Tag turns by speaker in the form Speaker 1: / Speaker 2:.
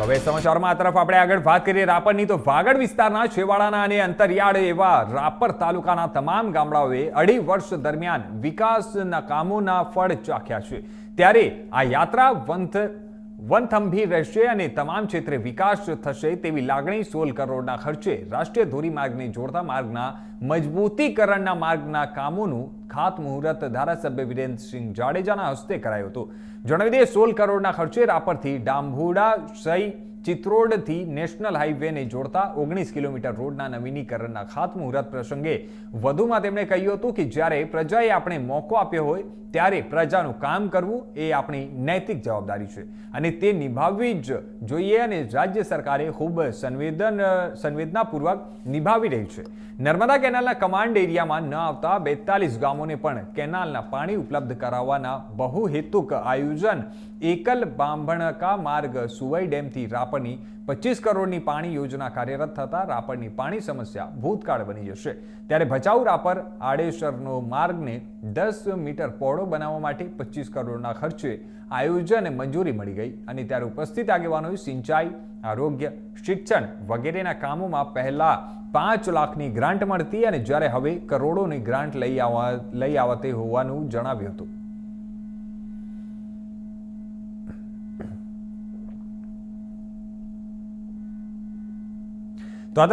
Speaker 1: તો હવે સમાચારમાં આ તરફ આપણે આગળ વાત કરીએ રાપરની. તો વાગડ વિસ્તારના છેવાડાના અને અંતરિયાળ એવા રાપર તાલુકાના તમામ ગામડાઓએ 2.5 વર્ષ દરમિયાન વિકાસના કામોના ફળ ચાખ્યા છે. ત્યારે આ યાત્રા વનથંભી રહેશે અને તમામ ક્ષેત્રે વિકાસ થશે તેવી લાગણી 16 કરોડના ખર્ચે રાષ્ટ્રીય ધોરીમાર્ગને જોડતા માર્ગના મજબૂતીકરણના માર્ગના કામોનું ખાતમુહૂર્ત ધારાસભ્ય વિરેન્દ્રસિંહ જાડેજાના હસ્તે કરાયું હતું. જણાવી દઈએ 16 કરોડના ખર્ચે રાપરથી ડાંભોડા સઈ ચિત્રોડથી નેશનલ હાઈવેને જોડતા 19 કિલોમીટર રોડના નવીનીકરણના ખાતમુહૂર્ત પ્રસંગે વધુમાં તેમણે કહ્યું હતું કે જ્યારે પ્રજાએ આપણે મોકો આપ્યો હોય ત્યારે પ્રજાનું કામ કરવું એ આપણી નૈતિક જવાબદારી છે અને તે નિભાવવી જ જોઈએ અને રાજ્ય સરકારે ખૂબ સંવેદનાપૂર્વક નિભાવી રહી છે. નર્મદા કેનાલના કમાન્ડ એરિયામાં ન આવતા 42 ગામોને પણ કેનાલના પાણી ઉપલબ્ધ કરાવવાના બહુહેતુક આયોજન એકલ બાંભણકા માર્ગ સુવઈ ડેમથી રાપરની 25 કરોડની પાણી યોજના કાર્યરત થતા રાપરની પાણી સમસ્યા ભૂતકાળ બની જશે. ત્યારે ભચાઉ રાપર આડેસરનો માર્ગને 10 મીટર પહોળો બનાવવા માટે 25 કરોડના ખર્ચે આયોજન મંજૂરી મળી ગઈ અને ત્યારે ઉપસ્થિત આગેવાનોએ સિંચાઈ, આરોગ્ય, શિક્ષણ વગેરેના કામોમાં પહેલા 5 લાખની ગ્રાન્ટ મળતી અને જ્યારે હવે કરોડોની ગ્રાન્ટ લઈ આવતી હોવાનું જણાવ્યું હતું. તો આ